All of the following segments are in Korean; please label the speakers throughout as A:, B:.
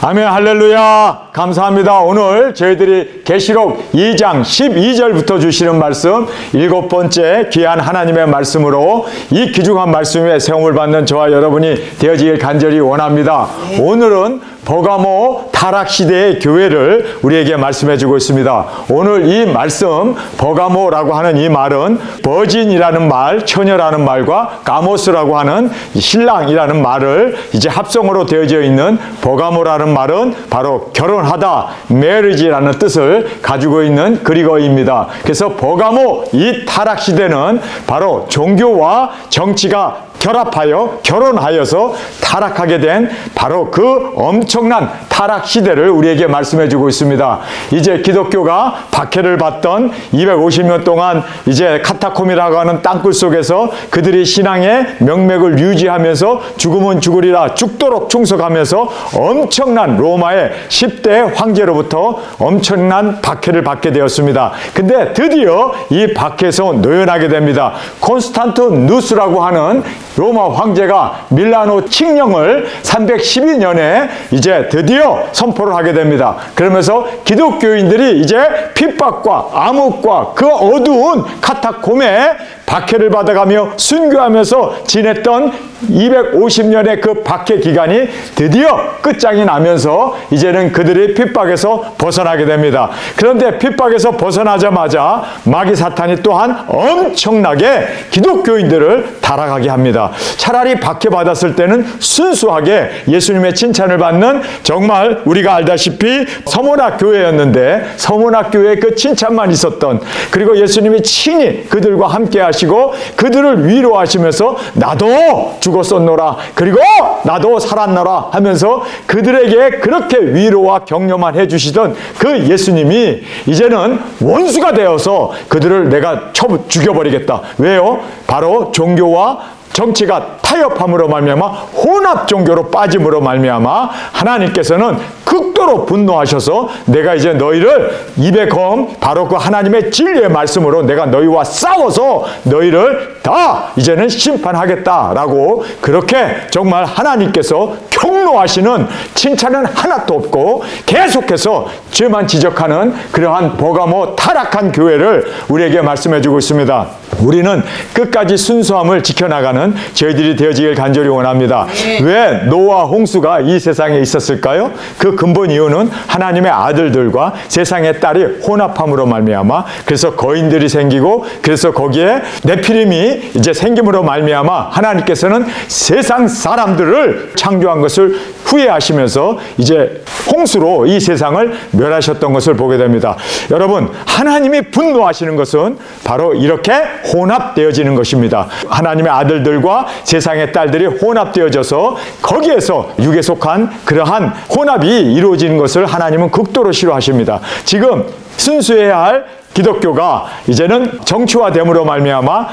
A: 아멘. 할렐루야. 감사합니다. 오늘 저희들이 계시록 2장 12절부터 주시는 말씀, 7번째 귀한 하나님의 말씀으로 이 귀중한 말씀에 세움을 받는 저와 여러분이 되어지길 간절히 원합니다. 오늘은 버가모 타락시대의 교회를 우리에게 말씀해 주고 있습니다. 오늘 이 말씀, 버가모라고 하는 이 말은 버진이라는 말, 처녀라는 말과 가모스라고 하는 신랑이라는 말을 이제 합성어로 되어져 있는 버가모라는 말은 바로 결혼하다, 메리지라는 뜻을 가지고 있는 그리거입니다. 그래서 버가모 이 타락시대는 바로 종교와 정치가 결합하여 결혼하여서 타락하게 된 바로 그 엄청난 타락 시대를 우리에게 말씀해 주고 있습니다. 이제 기독교가 박해를 받던 250년 동안 이제 카타콤이라고 하는 땅굴 속에서 그들이 신앙의 명맥을 유지하면서 죽으면 죽으리라 죽도록 충성하면서 엄청난 로마의 10대 황제로부터 엄청난 박해를 받게 되었습니다. 근데 드디어 이 박해에서 노연하게 됩니다. 콘스탄티누스라고 하는 로마 황제가 밀라노 칙령을 312년에 이제 드디어 선포를 하게 됩니다. 그러면서 기독교인들이 이제 핍박과 암흑과 그 어두운 카타콤에 박해를 받아가며 순교하면서 지냈던 250년의 그 박해 기간이 드디어 끝장이 나면서 이제는 그들이 핍박에서 벗어나게 됩니다. 그런데 핍박에서 벗어나자마자 마귀 사탄이 또한 엄청나게 기독교인들을 타락하게 합니다. 차라리 박해받았을 때는 순수하게 예수님의 칭찬을 받는 정말 우리가 알다시피 서문학 교회였는데 서문학 교회에 그 칭찬만 있었던, 그리고 예수님이 친히 그들과 함께 하시고 그들을 위로하시면서 나도 죽었었노라 그리고 나도 살았노라 하면서 그들에게 그렇게 위로와 격려만 해주시던 그 예수님이 이제는 원수가 되어서 그들을 내가 죽여버리겠다. 왜요? 바로 종교와 정치가 타협함으로 말미암아 혼합 종교로 빠짐으로 말미암아 하나님께서는 극도로 분노하셔서 내가 이제 너희를 입에 검 바로 그 하나님의 진리의 말씀으로 내가 너희와 싸워서 너희를 다 이제는 심판하겠다라고 그렇게 정말 하나님께서 경노하시는 칭찬은 하나도 없고 계속해서 죄만 지적하는 그러한 버가모 타락한 교회를 우리에게 말씀해 주고 있습니다. 우리는 끝까지 순수함을 지켜나가는 저희들이 되어지길 간절히 원합니다. 왜 노아 홍수가 이 세상에 있었을까요? 그 근본 이유는 하나님의 아들들과 세상의 딸이 혼합함으로 말미암아 그래서 거인들이 생기고 그래서 거기에 네피림이 이제 생김으로 말미암아 하나님께서는 세상 사람들을 창조한 것을 후회하시면서 이제 홍수로 이 세상을 멸하셨던 것을 보게 됩니다. 여러분, 하나님이 분노하시는 것은 바로 이렇게 혼합되어지는 것입니다. 하나님의 아들들과 세상의 딸들이 혼합되어져서 거기에서 육에 속한 그러한 혼합이 이루어지는 것을 하나님은 극도로 싫어하십니다. 지금 순수해야 할 기독교가 이제는 정치화됨으로 말미암아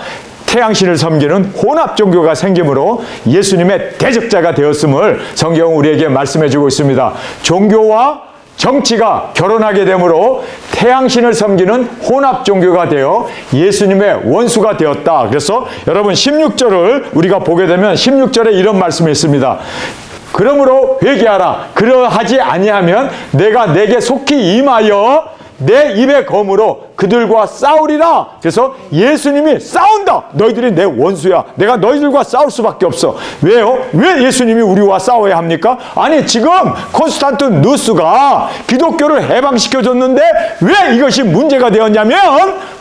A: 태양신을 섬기는 혼합 종교가 생김으로 예수님의 대적자가 되었음을 성경은 우리에게 말씀해 주고 있습니다. 종교와 정치가 결혼하게 되므로 태양신을 섬기는 혼합 종교가 되어 예수님의 원수가 되었다. 그래서 여러분 16절을 우리가 보게 되면 16절에 이런 말씀이 있습니다. 그러므로 회개하라. 그러하지 아니하면 내가 내게 속히 임하여 내 입의 검으로 그들과 싸우리라. 그래서 예수님이 싸운다. 너희들이 내 원수야. 내가 너희들과 싸울 수밖에 없어. 왜요? 왜 예수님이 우리와 싸워야 합니까? 아니 지금 콘스탄티누스가 기독교를 해방시켜줬는데 왜 이것이 문제가 되었냐면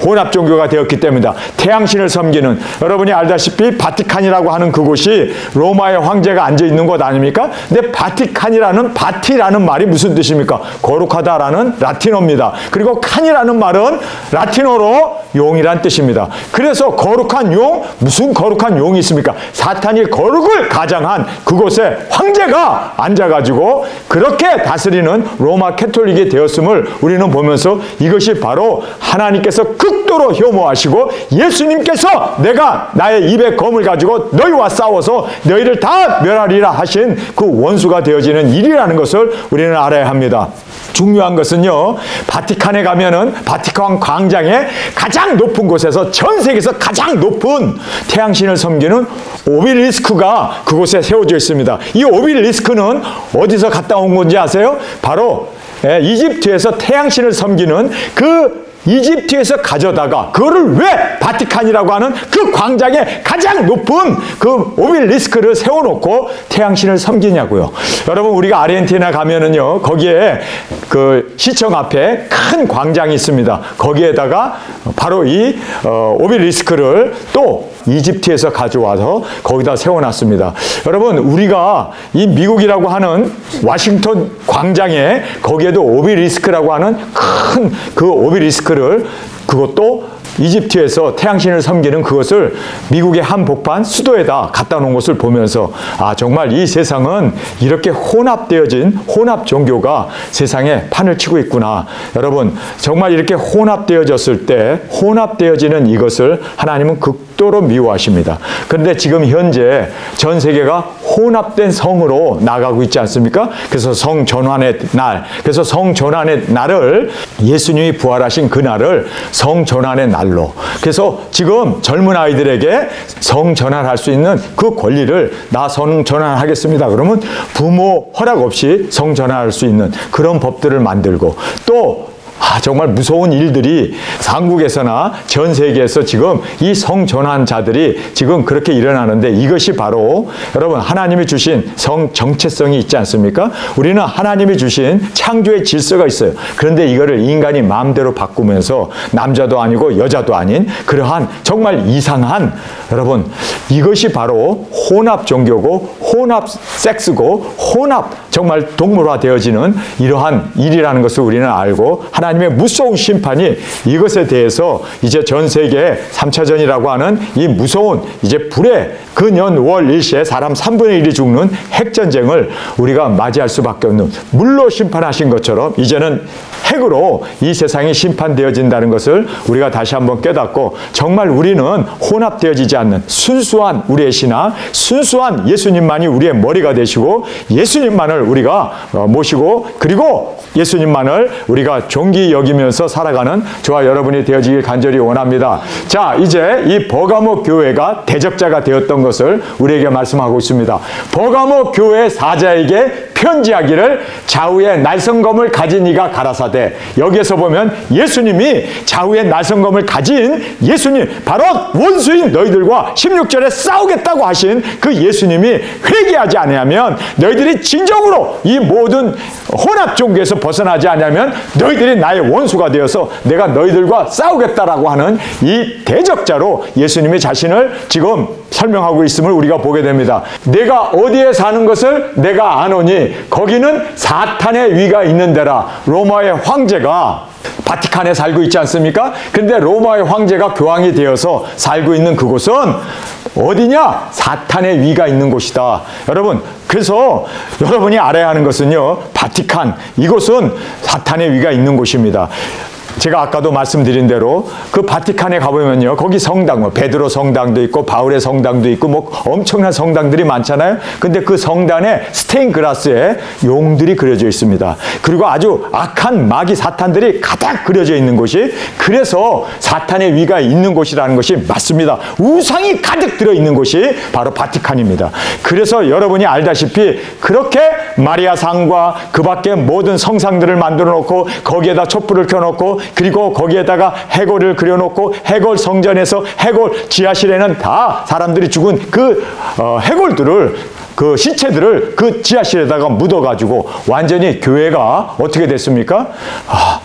A: 혼합 종교가 되었기 때문이다. 태양신을 섬기는, 여러분이 알다시피 바티칸이라고 하는 그곳이 로마의 황제가 앉아있는 곳 아닙니까? 근데 바티칸이라는 바티라는 말이 무슨 뜻입니까? 거룩하다라는 라틴어입니다. 그리고 칸이라는 말은 라틴어로 용이란 뜻입니다. 그래서 거룩한 용, 무슨 거룩한 용이 있습니까? 사탄이 거룩을 가장한 그곳에 황제가 앉아가지고 그렇게 다스리는 로마 캐톨릭이 되었음을 우리는 보면서 이것이 바로 하나님께서 극도로 혐오하시고 예수님께서 내가 나의 입의 검을 가지고 너희와 싸워서 너희를 다 멸하리라 하신 그 원수가 되어지는 일이라는 것을 우리는 알아야 합니다. 중요한 것은요, 바티칸에 가면은 바티칸 광장의 가장 높은 곳에서 전 세계에서 가장 높은 태양신을 섬기는 오벨리스크가 그곳에 세워져 있습니다. 이 오벨리스크는 어디서 갔다 온 건지 아세요? 바로 이집트에서 태양신을 섬기는 그 이집트에서 가져다가 그거를 왜 바티칸이라고 하는 그 광장에 가장 높은 그 오벨리스크를 세워놓고 태양신을 섬기냐고요. 여러분, 우리가 아르헨티나 가면은요, 거기에 그 시청 앞에 큰 광장이 있습니다. 거기에다가 바로 이 오벨리스크를 또 이집트에서 가져와서 거기다 세워놨습니다. 여러분, 우리가 이 미국이라고 하는 워싱턴 광장에 거기에도 오벨리스크라고 하는 큰 그 오벨리스크를 그것도 이집트에서 태양신을 섬기는 그것을 미국의 한복판 수도에다 갖다 놓은 것을 보면서 아, 정말 이 세상은 이렇게 혼합되어진 혼합 종교가 세상에 판을 치고 있구나. 여러분, 정말 이렇게 혼합되어졌을 때 혼합되어지는 이것을 하나님은 극도로 미워하십니다. 그런데 지금 현재 전 세계가 혼합된 성으로 나가고 있지 않습니까? 그래서 성전환의 날, 그래서 성전환의 날을 예수님이 부활하신 그 날을 성전환의 날로, 그래서 지금 젊은 아이들에게 성전환할 수 있는 그 권리를 나 성전환하겠습니다. 그러면 부모 허락 없이 성전환할 수 있는 그런 법들을 만들고 또 정말 무서운 일들이 한국에서나 전 세계에서 지금 이 성전환자들이 지금 그렇게 일어나는데 이것이 바로 여러분 하나님이 주신 성 정체성이 있지 않습니까? 우리는 하나님이 주신 창조의 질서가 있어요. 그런데 이거를 인간이 마음대로 바꾸면서 남자도 아니고 여자도 아닌 그러한 정말 이상한 여러분 이것이 바로 혼합 종교고 혼합 섹스고 혼합 정말 동물화 되어지는 이러한 일이라는 것을 우리는 알고 하나님의 무서운 심판이 이것에 대해서 이제 전 세계 3차전이라고 하는 이 무서운 이제 불의 근연 월 일시에 사람 3분의 1이 죽는 핵전쟁을 우리가 맞이할 수밖에 없는 물로 심판하신 것처럼 이제는 핵으로 이 세상이 심판되어진다는 것을 우리가 다시 한번 깨닫고 정말 우리는 혼합되어지지 않는 순수한 우리의 신앙, 순수한 예수님만이 우리의 머리가 되시고 예수님만을 우리가 모시고 그리고 예수님만을 우리가 존귀 여기면서 살아가는 저와 여러분이 되어지길 간절히 원합니다. 자, 이제 이 버가모 교회가 대적자가 되었던 것을 우리에게 말씀하고 있습니다. 버가모 교회 사자에게 편지하기를 좌우에 날성검을 가진 이가 가라사대. 여기에서 보면 예수님이 좌우에 날성검을 가진 예수님, 바로 원수인 너희들과 16절에 싸우겠다고 하신 그 예수님이 회개하지 않으면 너희들이 진정으로 이 모든 혼합 종교에서 벗어나지 않으면 너희들이 나의 원수가 되어서 내가 너희들과 싸우겠다라고 하는 이 대적자로 예수님이 자신을 지금 설명하고 있음을 우리가 보게 됩니다. 내가 어디에 사는 것을 내가 아노니 거기는 사탄의 위가 있는 데라. 로마의 황제가 바티칸에 살고 있지 않습니까? 근데 로마의 황제가 교황이 되어서 살고 있는 그곳은 어디냐? 사탄의 위가 있는 곳이다. 여러분, 그래서 여러분이 알아야 하는 것은요, 바티칸, 이곳은 사탄의 위가 있는 곳입니다. 제가 아까도 말씀드린 대로 그 바티칸에 가보면요, 거기 성당, 뭐 베드로 성당도 있고 바울의 성당도 있고 뭐 엄청난 성당들이 많잖아요. 근데 그 성단에 스테인 글라스에 용들이 그려져 있습니다. 그리고 아주 악한 마귀 사탄들이 가득 그려져 있는 곳이, 그래서 사탄의 위가 있는 곳이라는 것이 맞습니다. 우상이 가득 들어있는 곳이 바로 바티칸입니다. 그래서 여러분이 알다시피 그렇게 마리아상과 그 밖에 모든 성상들을 만들어 놓고 거기에다 촛불을 켜놓고 그리고 거기에다가 해골을 그려놓고 해골 성전에서 해골 지하실에는 다 사람들이 죽은 그 해골들을 그 시체들을 그 지하실에다가 묻어가지고 완전히 교회가 어떻게 됐습니까?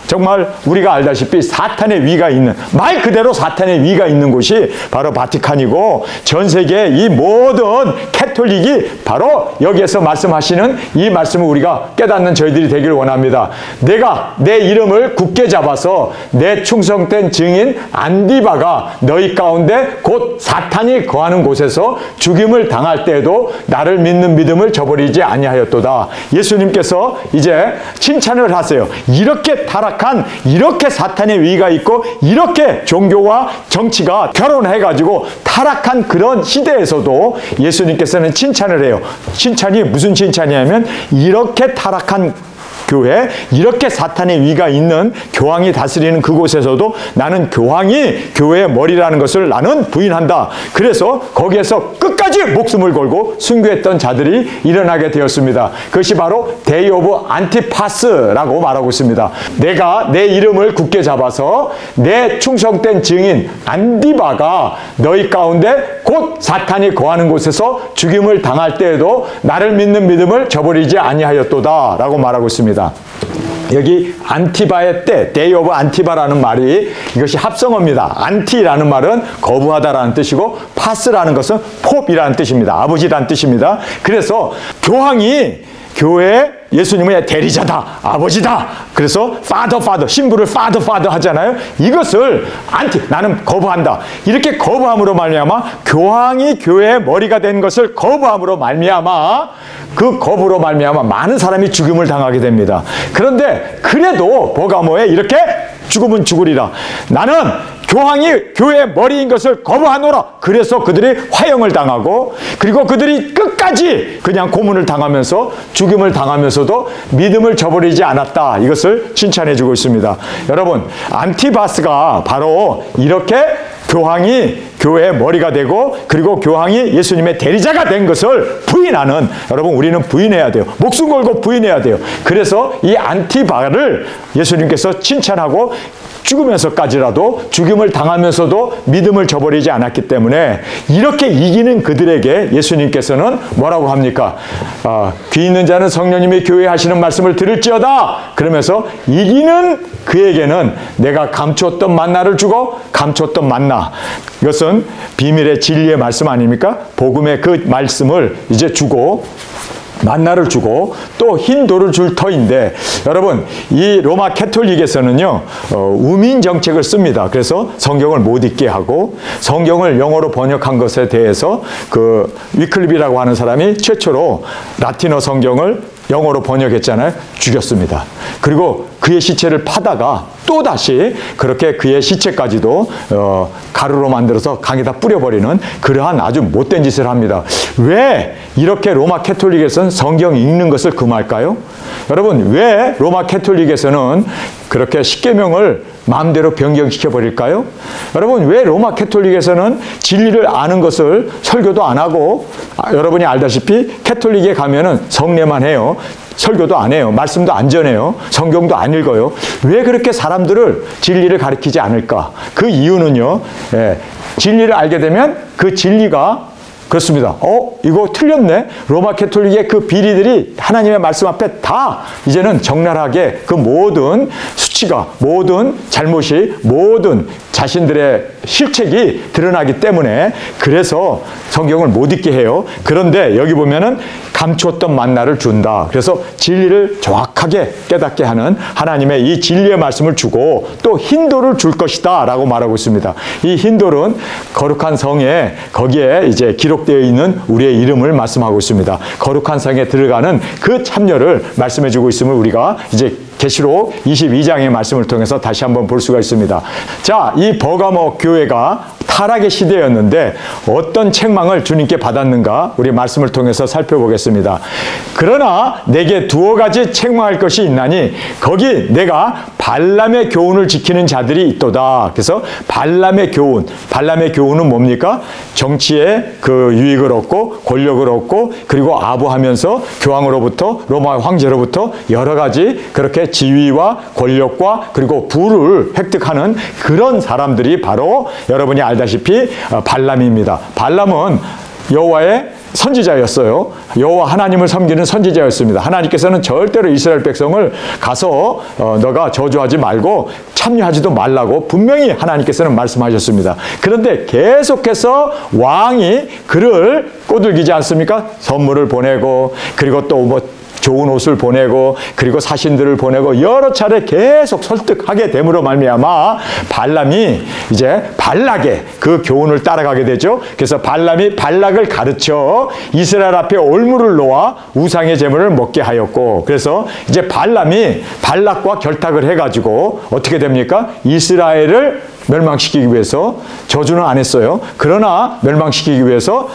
A: 정말 우리가 알다시피 사탄의 위가 있는, 말 그대로 사탄의 위가 있는 곳이 바로 바티칸이고 전 세계 이 모든 캐톨릭이 바로 여기에서 말씀하시는 이 말씀을 우리가 깨닫는 저희들이 되기를 원합니다. 내가 내 이름을 굳게 잡아서 내 충성된 증인 안디바가 너희 가운데 곧 사탄이 거하는 곳에서 죽임을 당할 때에도 나를 믿는 믿음을 저버리지 아니하였도다. 예수님께서 이제 칭찬을 하세요. 이렇게 타락한, 이렇게 사탄의 위가 있고 이렇게 종교와 정치가 결혼해가지고 타락한 그런 시대에서도 예수님께서는 칭찬을 해요. 칭찬이 무슨 칭찬이냐면 이렇게 타락한 교회, 이렇게 사탄의 위가 있는 교황이 다스리는 그곳에서도 나는 교황이 교회의 머리라는 것을 나는 부인한다. 그래서 거기에서 끝까지 목숨을 걸고 순교했던 자들이 일어나게 되었습니다. 그것이 바로 데이 오브 안티파스라고 말하고 있습니다. 내가 내 이름을 굳게 잡아서 내 충성된 증인 안디바가 너희 가운데 곧 사탄이 거하는 곳에서 죽임을 당할 때에도 나를 믿는 믿음을 저버리지 아니하였도다 라고 말하고 있습니다. 여기 안티바의 때, 데이 오브 안티바라는 말이 이것이 합성어입니다. 안티라는 말은 거부하다라는 뜻이고 파스라는 것은 pop이라는 뜻입니다. 아버지라는 뜻입니다. 그래서 교황이 교회의 예수님의 대리자다, 아버지다. 그래서 father, 신부를 father 하잖아요. 이것을 나는 거부한다. 이렇게 거부함으로 말미암아 교황이 교회의 머리가 된 것을 거부함으로 말미암아 그 거부로 말미암아 많은 사람이 죽임을 당하게 됩니다. 그런데 그래도 버가모에 이렇게 죽으면 죽으리라. 나는 교황이 교회의 머리인 것을 거부하노라. 그래서 그들이 화형을 당하고 그리고 그들이 끝까지 그냥 고문을 당하면서 죽임을 당하면서도 믿음을 저버리지 않았다. 이것을 칭찬해주고 있습니다. 여러분, 안티바스가 바로 이렇게 교황이 교회의 머리가 되고 그리고 교황이 예수님의 대리자가 된 것을 부인하는, 여러분 우리는 부인해야 돼요. 목숨 걸고 부인해야 돼요. 그래서 이 안티바를 예수님께서 칭찬하고 죽으면서까지라도 죽임을 당하면서도 믿음을 저버리지 않았기 때문에 이렇게 이기는 그들에게 예수님께서는 뭐라고 합니까? 귀 있는 자는 성령님이 교회에 하시는 말씀을 들을지어다. 그러면서 이기는 그에게는 내가 감추었던 만나를 주고, 감추었던 만나, 이것은 비밀의 진리의 말씀 아닙니까? 복음의 그 말씀을 이제 주고 만나를 주고 또 흰 돌을 줄 터인데, 여러분 이 로마 캐톨릭에서는요 우민 정책을 씁니다. 그래서 성경을 못 읽게 하고 성경을 영어로 번역한 것에 대해서 그 위클립이라고 하는 사람이 최초로 라틴어 성경을 영어로 번역했잖아요. 죽였습니다. 그리고 그의 시체를 파다가 또다시 그렇게 그의 시체까지도 가루로 만들어서 강에다 뿌려버리는 그러한 아주 못된 짓을 합니다. 왜 이렇게 로마 캐톨릭에서는 성경 읽는 것을 금할까요? 여러분, 왜 로마 캐톨릭에서는 그렇게 십계명을 마음대로 변경시켜 버릴까요? 여러분, 왜 로마 캐톨릭에서는 진리를 아는 것을 설교도 안 하고, 여러분이 알다시피 캐톨릭에 가면은 성례만 해요. 설교도 안 해요. 말씀도 안 전해요. 성경도 안 읽어요. 왜 그렇게 사람들을 진리를 가르치지 않을까? 그 이유는요, 진리를 알게 되면 그 진리가 그렇습니다. 이거 틀렸네. 로마 캐톨릭의 그 비리들이 하나님의 말씀 앞에 다 이제는 적나라하게 그 모든 수치가, 모든 잘못이, 모든 자신들의 실책이 드러나기 때문에 그래서 성경을 못 읽게 해요. 그런데 여기 보면은 감추었던 만나를 준다. 그래서 진리를 정확하게 깨닫게 하는 하나님의 이 진리의 말씀을 주고 또 흰돌을 줄 것이다 라고 말하고 있습니다. 이 흰돌은 거룩한 성에, 거기에 이제 기록되어 있는 우리의 이름을 말씀하고 있습니다. 거룩한 성에 들어가는 그 참여를 말씀해 주고 있음을 우리가 이제 계시록 22장의 말씀을 통해서 다시 한번 볼 수가 있습니다. 자, 이 버가모 교회가 타락의 시대였는데 어떤 책망을 주님께 받았는가 우리 말씀을 통해서 살펴보겠습니다. 그러나 내게 두어 가지 책망할 것이 있나니 거기 내가 발람의 교훈을 지키는 자들이 있도다. 그래서 발람의 교훈은 뭡니까? 정치에 그 유익을 얻고 권력을 얻고 그리고 아부하면서 교황으로부터, 로마 황제로부터 여러 가지 그렇게 지위와 권력과 그리고 부를 획득하는 그런 사람들이 바로 여러분이 알다시피 발람입니다. 발람은 여호와의 선지자였어요. 여호와 하나님을 섬기는 선지자였습니다. 하나님께서는 절대로 이스라엘 백성을 가서 너가 저주하지 말고 참여하지도 말라고 분명히 하나님께서는 말씀하셨습니다. 그런데 계속해서 왕이 그를 꼬들기지 않습니까? 선물을 보내고 그리고 또 뭐 좋은 옷을 보내고 그리고 사신들을 보내고 여러 차례 계속 설득하게 됨으로 말미암아 발람이 이제 발락의 그 교훈을 따라가게 되죠. 그래서 발람이 발락을 가르쳐 이스라엘 앞에 올무를 놓아 우상의 제물을 먹게 하였고, 그래서 이제 발람이 발락과 결탁을 해가지고 어떻게 됩니까? 이스라엘을 멸망시키기 위해서, 저주는 안 했어요. 그러나 멸망시키기 위해서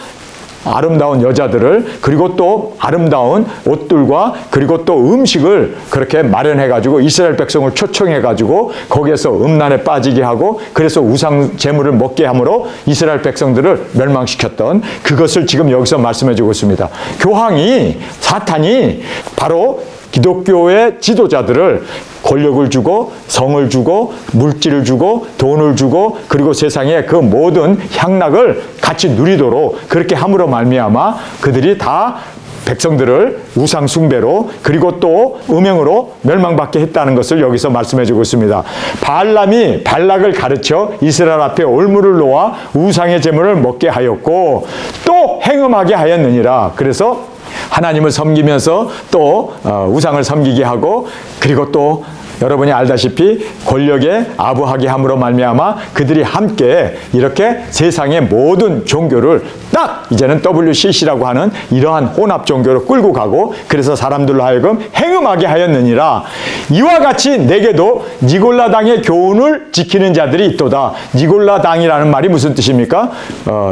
A: 아름다운 여자들을 그리고 또 아름다운 옷들과 그리고 또 음식을 그렇게 마련해가지고 이스라엘 백성을 초청해가지고 거기에서 음란에 빠지게 하고 그래서 우상 제물을 먹게 함으로 이스라엘 백성들을 멸망시켰던 그것을 지금 여기서 말씀해주고 있습니다. 교황이 사탄이 바로 기독교의 지도자들을 권력을 주고 성을 주고 물질을 주고 돈을 주고 그리고 세상의 그 모든 향락을 같이 누리도록 그렇게 함으로 말미암아 그들이 다 백성들을 우상 숭배로 그리고 또 음행으로 멸망받게 했다는 것을 여기서 말씀해주고 있습니다. 발람이 발락을 가르쳐 이스라엘 앞에 올무를 놓아 우상의 제물을 먹게 하였고 또 행음하게 하였느니라. 그래서 하나님을 섬기면서 또 우상을 섬기게 하고 그리고 또 여러분이 알다시피 권력에 아부하게 함으로 말미암아 그들이 함께 이렇게 세상의 모든 종교를 딱 이제는 WCC라고 하는 이러한 혼합 종교로 끌고 가고 그래서 사람들로 하여금 행음하게 하였느니라. 이와 같이 내게도 니골라 당의 교훈을 지키는 자들이 있도다. 니골라 당이라는 말이 무슨 뜻입니까?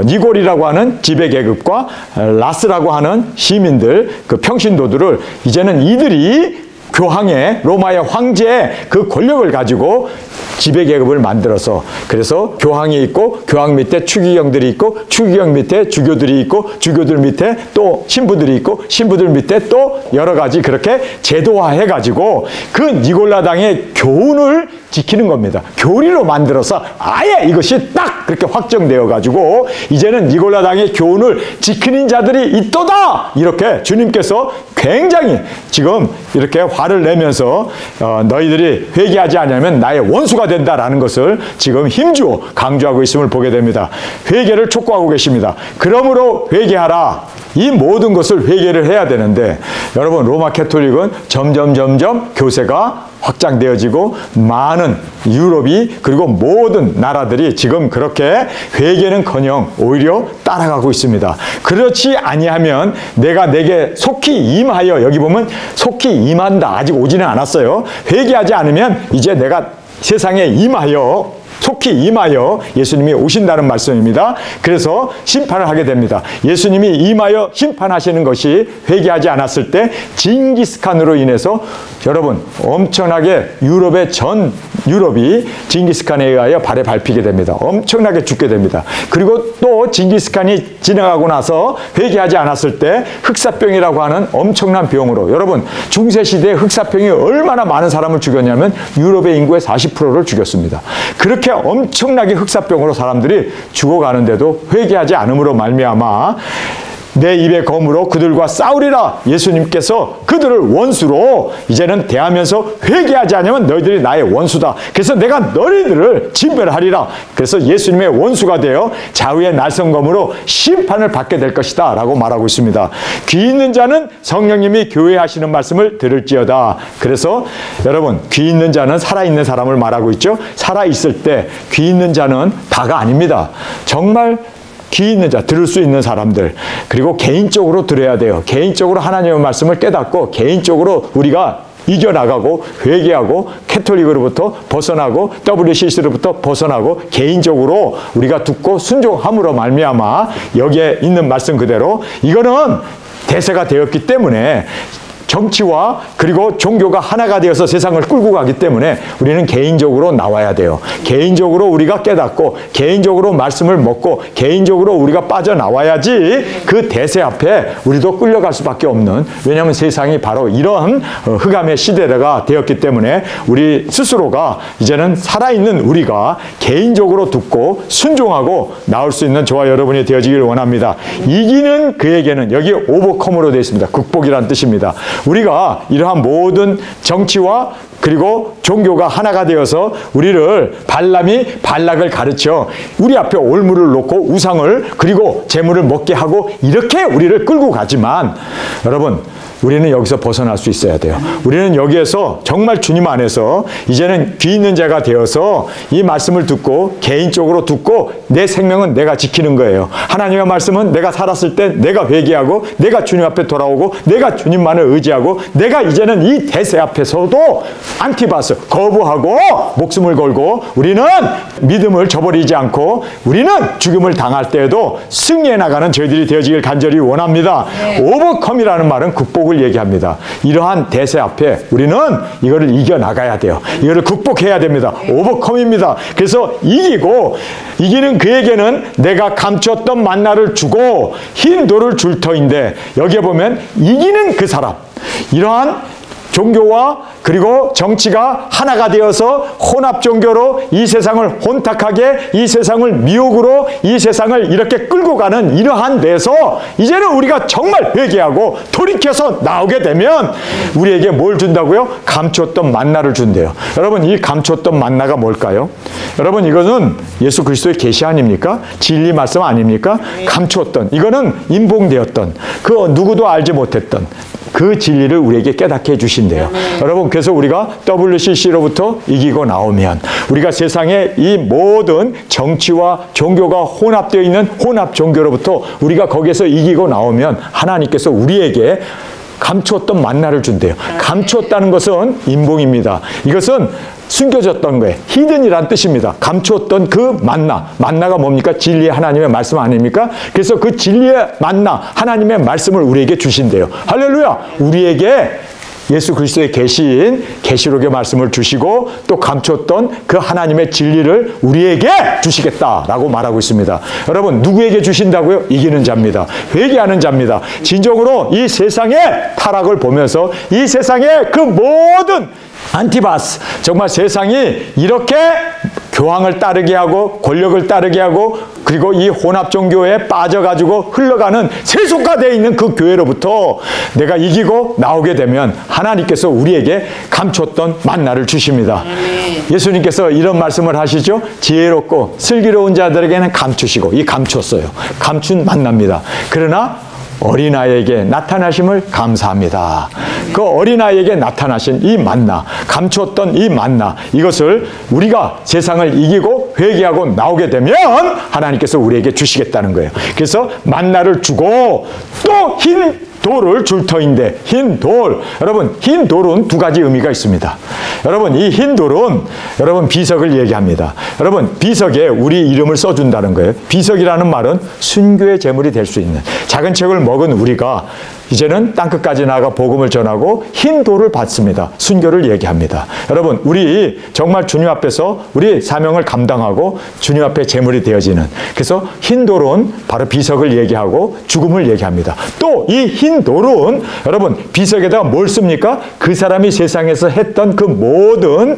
A: 니골이라고 하는 지배계급과 라스라고 하는 시민들, 그 평신도들을 이제는 이들이 교황의 로마의 황제의 그 권력을 가지고 지배계급을 만들어서 그래서 교황이 있고 교황 밑에 추기경들이 있고 추기경 밑에 주교들이 있고 주교들 밑에 또 신부들이 있고 신부들 밑에 또 여러 가지 그렇게 제도화해 가지고 그 니골라당의 교훈을 지키는 겁니다. 교리로 만들어서 아예 이것이 딱 그렇게 확정되어 가지고 이제는 니골라당의 교훈을 지키는 자들이 있도다. 이렇게 주님께서 굉장히 지금 이렇게 화를 내면서 너희들이 회개하지 않으면 나의 원수가 된다라는 것을 지금 힘주어 강조하고 있음을 보게 됩니다. 회개를 촉구하고 계십니다. 그러므로 회개하라. 이 모든 것을 회개를 해야 되는데 여러분 로마 캐톨릭은 점점 교세가 확장되어지고 많은 유럽이 그리고 모든 나라들이 지금 그렇게 회개는커녕 오히려 따라가고 있습니다. 그렇지 아니하면 내가 내게 속히 임하여 여기 보면 속히 임한다. 아직 오지는 않았어요. 회개하지 않으면 이제 내가 세상에 임하여 속히 임하여 예수님이 오신다는 말씀입니다. 그래서 심판을 하게 됩니다. 예수님이 임하여 심판하시는 것이 회개하지 않았을 때 징기스칸으로 인해서 여러분 엄청나게 유럽의 전 유럽이 징기스칸에 의하여 발에 밟히게 됩니다. 엄청나게 죽게 됩니다. 그리고 또 징기스칸이 지나가고 나서 회개하지 않았을 때 흑사병이라고 하는 엄청난 병으로 여러분 중세시대에 흑사병이 얼마나 많은 사람을 죽였냐면 유럽의 인구의 40%를 죽였습니다. 그렇게 엄청나게 흑사병으로 사람들이 죽어가는데도 회개하지 않음으로 말미암아 내 입의 검으로 그들과 싸우리라. 예수님께서 그들을 원수로 이제는 대하면서 회개하지 않으면 너희들이 나의 원수다. 그래서 내가 너희들을 진멸하리라. 그래서 예수님의 원수가 되어 좌우의 날성검으로 심판을 받게 될 것이다 라고 말하고 있습니다. 귀 있는 자는 성령님이 교회 하시는 말씀을 들을지어다. 그래서 여러분 귀 있는 자는 살아있는 사람을 말하고 있죠. 살아있을 때 귀 있는 자는 다가 아닙니다. 정말 귀 있는 자, 들을 수 있는 사람들, 그리고 개인적으로 들어야 돼요. 개인적으로 하나님의 말씀을 깨닫고 개인적으로 우리가 이겨나가고 회개하고 캐톨릭으로부터 벗어나고 WCC로부터 벗어나고 개인적으로 우리가 듣고 순종함으로 말미암아 여기에 있는 말씀 그대로 이거는 대세가 되었기 때문에 정치와 그리고 종교가 하나가 되어서 세상을 끌고 가기 때문에 우리는 개인적으로 나와야 돼요. 개인적으로 우리가 깨닫고 개인적으로 말씀을 먹고 개인적으로 우리가 빠져나와야지 그 대세 앞에 우리도 끌려갈 수밖에 없는 왜냐하면 세상이 바로 이런 흑암의 시대가 되었기 때문에 우리 스스로가 이제는 살아있는 우리가 개인적으로 듣고 순종하고 나올 수 있는 저와 여러분이 되어지길 원합니다. 이기는 그에게는 여기 오버컴으로 되어 있습니다. 극복이란 뜻입니다. 우리가 이러한 모든 정치와 그리고 종교가 하나가 되어서 우리를 발람이 발락을 가르쳐 우리 앞에 올무를 놓고 우상을 그리고 재물을 먹게 하고 이렇게 우리를 끌고 가지만 여러분 우리는 여기서 벗어날 수 있어야 돼요. 우리는 여기에서 정말 주님 안에서 이제는 귀 있는 자가 되어서 이 말씀을 듣고 개인적으로 듣고 내 생명은 내가 지키는 거예요. 하나님의 말씀은 내가 살았을 때 내가 회개하고 내가 주님 앞에 돌아오고 내가 주님만을 의지하고 내가 이제는 이 대세 앞에서도 안티바스 거부하고 목숨을 걸고 우리는 믿음을 저버리지 않고 우리는 죽음을 당할 때에도 승리해 나가는 저희들이 되어지길 간절히 원합니다. 오버컴이라는 말은 극복을 얘기합니다. 이러한 대세 앞에 우리는 이거를 이겨나가야 돼요. 이거를 극복해야 됩니다. 오버컴입니다. 그래서 이기는 그에게는 내가 감췄던 만나를 주고 흰 돌을 줄 터인데 여기에 보면 이기는 그 사람 이러한 종교와 그리고 정치가 하나가 되어서 혼합 종교로 이 세상을 혼탁하게 이 세상을 미혹으로 이 세상을 이렇게 끌고 가는 이러한 데서 이제는 우리가 정말 회개하고 돌이켜서 나오게 되면 우리에게 뭘 준다고요? 감췄던 만나를 준대요. 여러분 이 감췄던 만나가 뭘까요? 여러분 이거는 예수 그리스도의 계시 아닙니까? 진리 말씀 아닙니까? 감췄던 이거는 인봉되었던 그 누구도 알지 못했던 그 진리를 우리에게 깨닫게 해주신대요. 여러분 그래서 우리가 WCC로부터 이기고 나오면 우리가 세상의 이 모든 정치와 종교가 혼합되어 있는 혼합 종교로부터 우리가 거기에서 이기고 나오면 하나님께서 우리에게 감추었던 만나를 준대요. 감추었다는 것은 인봉입니다. 이것은 숨겨졌던 거예요. 히든이란 뜻입니다. 감추었던 그 만나가 뭡니까? 진리의 하나님의 말씀 아닙니까? 그래서 그 진리의 만나 하나님의 말씀을 우리에게 주신대요. 할렐루야! 우리에게 예수 그리스도의 계시인 계시록의 말씀을 주시고 또 감췄던 그 하나님의 진리를 우리에게 주시겠다라고 말하고 있습니다. 여러분 누구에게 주신다고요? 이기는 자입니다. 회개하는 자입니다. 진정으로 이 세상의 타락을 보면서 이 세상의 그 모든 안티바스 정말 세상이 이렇게 교황을 따르게 하고 권력을 따르게 하고 그리고 이 혼합 종교에 빠져가지고 흘러가는 세속화되어 있는 그 교회로부터 내가 이기고 나오게 되면 하나님께서 우리에게 감췄던 만나를 주십니다. 예수님께서 이런 말씀을 하시죠. 지혜롭고 슬기로운 자들에게는 감추시고 이 감췄어요. 감춘 만나입니다. 그러나 어린아이에게 나타나심을 감사합니다. 그 어린아이에게 나타나신 이 만나, 감추었던 이 만나, 이것을 우리가 세상을 이기고 회개하고 나오게 되면 하나님께서 우리에게 주시겠다는 거예요. 그래서 만나를 주고 또 흰 돌을 줄 터인데 흰 돌. 여러분 흰 돌은 두 가지 의미가 있습니다. 여러분 이 흰 돌은 여러분 비석을 얘기합니다. 여러분 비석에 우리 이름을 써준다는 거예요. 비석이라는 말은 순교의 제물이 될 수 있는 작은 책을 먹은 우리가 이제는 땅끝까지 나아가 복음을 전하고 흰 돌을 받습니다. 순교를 얘기합니다. 여러분 우리 정말 주님 앞에서 우리 사명을 감당하고 주님 앞에 제물이 되어지는 그래서 흰 돌은 바로 비석을 얘기하고 죽음을 얘기합니다. 또 이 흰 돌은 여러분 비석에다가 뭘 씁니까? 그 사람이 세상에서 했던 그 모든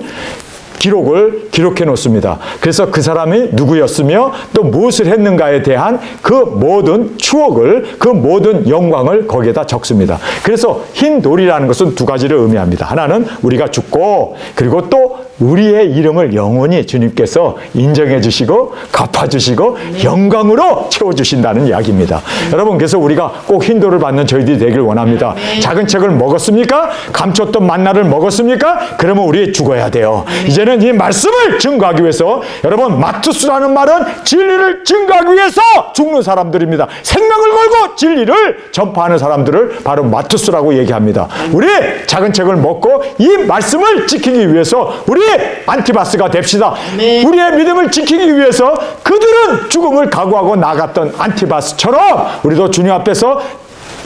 A: 기록을 기록해 놓습니다. 그래서 그 사람이 누구였으며 또 무엇을 했는가에 대한 그 모든 추억을 그 모든 영광을 거기에다 적습니다. 그래서 흰 돌이라는 것은 두 가지를 의미합니다. 하나는 우리가 죽고 그리고 또 우리의 이름을 영원히 주님께서 인정해 주시고 갚아주시고 영광으로 채워주신다는 이야기입니다. 여러분 그래서 우리가 꼭 흰 돌을 받는 저희들이 되길 원합니다. 작은 책을 먹었습니까? 감췄던 만나를 먹었습니까? 그러면 우리 죽어야 돼요. 이제는 이 말씀을 증거하기 위해서 여러분 마투스라는 말은 진리를 증거하기 위해서 죽는 사람들입니다. 생명을 걸고 진리를 전파하는 사람들을 바로 마투스라고 얘기합니다. 우리 작은 책을 먹고 이 말씀을 지키기 위해서 우리 안티바스가 됩시다. 우리의 믿음을 지키기 위해서 그들은 죽음을 각오하고 나갔던 안티바스처럼 우리도 주님 앞에서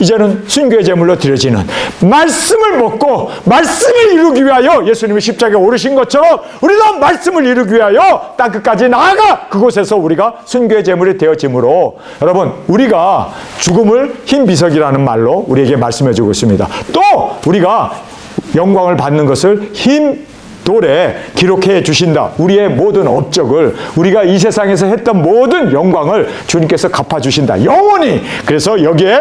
A: 이제는 순교의 제물로 드려지는 말씀을 먹고 말씀을 이루기 위하여 예수님이 십자가에 오르신 것처럼 우리도 말씀을 이루기 위하여 땅끝까지 나아가 그곳에서 우리가 순교의 제물이 되어지므로 여러분 우리가 죽음을 흰 비석이라는 말로 우리에게 말씀해 주고 있습니다. 또 우리가 영광을 받는 것을 흰 돌에 기록해 주신다. 우리의 모든 업적을 우리가 이 세상에서 했던 모든 영광을 주님께서 갚아주신다. 영원히. 그래서 여기에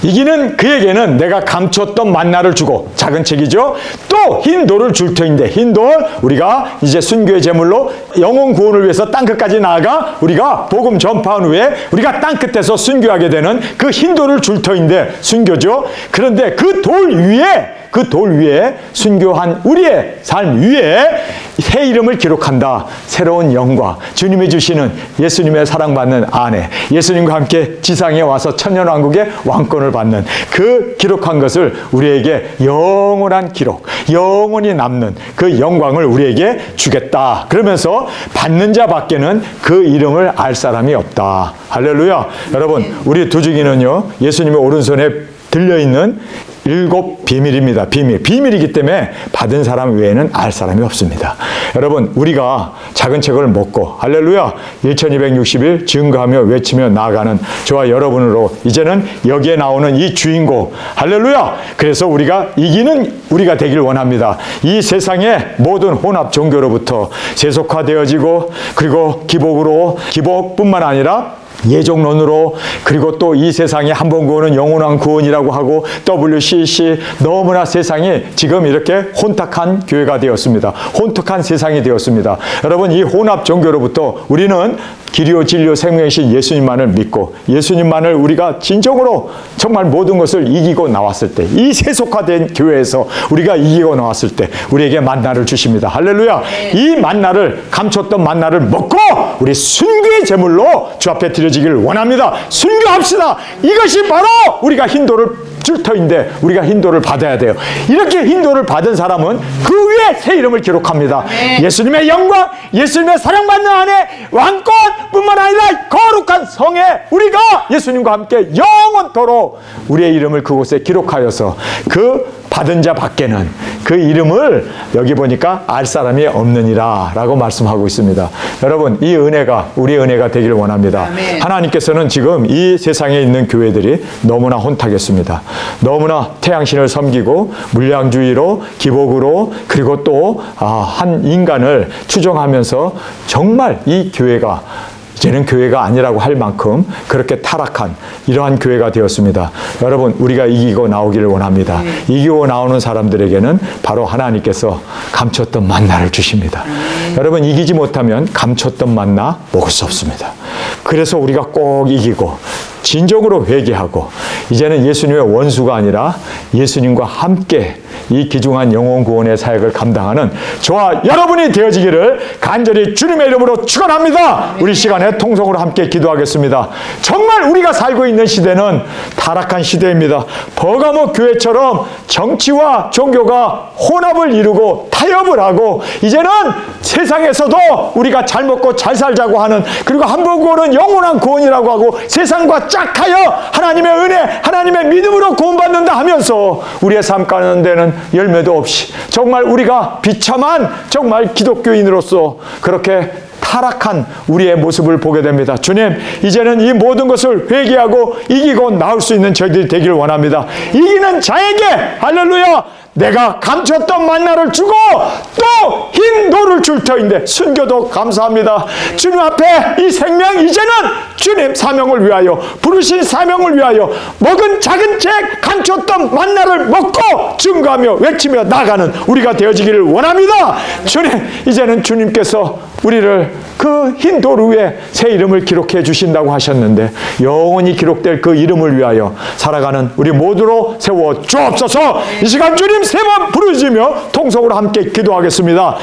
A: 이기는 그에게는 내가 감췄던 만나를 주고, 작은 책이죠. 또 흰 돌을 줄 터인데, 흰 돌, 우리가 이제 순교의 제물로 영혼 구원을 위해서 땅끝까지 나아가 우리가 복음 전파한 후에 우리가 땅끝에서 순교하게 되는 그 흰 돌을 줄 터인데 순교죠. 그런데 그 돌 위에 순교한 우리의 삶 위에 새 이름을 기록한다. 새로운 영광, 주님이 주시는 예수님의 사랑받는 아내, 예수님과 함께 지상에 와서 천년왕국의 왕권을 받는 그 기록한 것을 우리에게 영원한 기록, 영원히 남는 그 영광을 우리에게 주겠다. 그러면서 받는 자 밖에는 그 이름을 알 사람이 없다. 할렐루야. 여러분, 우리 두 중이는요, 예수님의 오른손에 들려있는 7 비밀입니다. 비밀이기 때문에 받은 사람 외에는 알 사람이 없습니다. 여러분, 우리가 작은 책을 먹고, 할렐루야, 1260일 증거하며 외치며 나아가는 저와 여러분으로 이제는 여기에 나오는 이 주인공, 할렐루야. 그래서 우리가 이기는 우리가 되길 원합니다. 이 세상의 모든 혼합 종교로부터 세속화되어지고, 그리고 기복뿐만 아니라 예종론으로, 그리고 또 이 세상에 한 번 구원은 영원한 구원이라고 하고 WCC, 너무나 세상이 지금 이렇게 혼탁한 교회가 되었습니다. 혼탁한 세상이 되었습니다. 여러분, 이 혼합 종교로부터 우리는 길이요 진리요 생명이신 예수님만을 믿고, 예수님만을 우리가 진정으로 정말 모든 것을 이기고 나왔을 때, 이 세속화된 교회에서 우리가 이기고 나왔을 때 우리에게 만나를 주십니다. 할렐루야. 이 만나를, 감췄던 만나를 먹고 우리 순교의 제물로 주 앞에 드려지기를 원합니다. 순교합시다. 이것이 바로 우리가 흰 돌을 줄 터인데 우리가 흰 돌을 받아야 돼요. 이렇게 흰 돌을 받은 사람은 그 위에 새 이름을 기록합니다. 예수님의 영광, 예수님의 사랑받는 아내, 왕권뿐만 아니라 거룩한 성에 우리가 예수님과 함께 영원토록 우리의 이름을 그곳에 기록하여서 그 받은 자 밖에는 그 이름을 여기 보니까 알 사람이 없느니라 라고 말씀하고 있습니다. 여러분, 이 은혜가 우리의 은혜가 되기를 원합니다. 아멘. 하나님께서는 지금 이 세상에 있는 교회들이 너무나 혼탁했습니다. 너무나 태양신을 섬기고 물량주의로, 기복으로, 그리고 또 한 인간을 추종하면서 정말 이 교회가 이제는 교회가 아니라고 할 만큼 그렇게 타락한 이러한 교회가 되었습니다. 여러분, 우리가 이기고 나오기를 원합니다. 이기고 나오는 사람들에게는 바로 하나님께서 감췄던 만나를 주십니다. 여러분, 이기지 못하면 감췄던 만나 먹을 수 없습니다. 그래서 우리가 꼭 이기고 진정으로 회개하고 이제는 예수님의 원수가 아니라 예수님과 함께 이 귀중한 영혼 구원의 사역을 감당하는 저와 여러분이 되어지기를 간절히 주님의 이름으로 축원합니다. 우리 시간에 통성으로 함께 기도하겠습니다. 정말 우리가 살고 있는 시대는 타락한 시대입니다. 버가모 교회처럼 정치와 종교가 혼합을 이루고 타협을 하고 이제는 세상에서도 우리가 잘 먹고 잘 살자고 하는, 그리고 한 번 구원은 영원한 구원이라고 하고 세상과 짝하여 하나님의 은혜, 하나님의 믿음으로 구원받는다 하면서 우리의 삶 가운데는 열매도 없이 정말 우리가 비참한 정말 기독교인으로서 그렇게 타락한 우리의 모습을 보게 됩니다. 주님, 이제는 이 모든 것을 회개하고 이기고 나올 수 있는 저희들이 되기를 원합니다. 이기는 자에게, 할렐루야, 내가 감췄던 만나를 주고 또 흰 돌을 줄 터인데, 순교도 감사합니다. 주님 앞에 이 생명, 이제는 주님 사명을 위하여, 부르신 사명을 위하여 먹은 작은 책, 감췄던 만나를 먹고 증거하며 외치며 나가는 우리가 되어지기를 원합니다. 주님, 이제는 주님께서 우리를 그 흰 돌 위에 새 이름을 기록해 주신다고 하셨는데 영원히 기록될 그 이름을 위하여 살아가는 우리 모두로 세워 주옵소서. 이 시간 주님 세 번 부르짖으며 통성으로 함께 기도하겠습니다.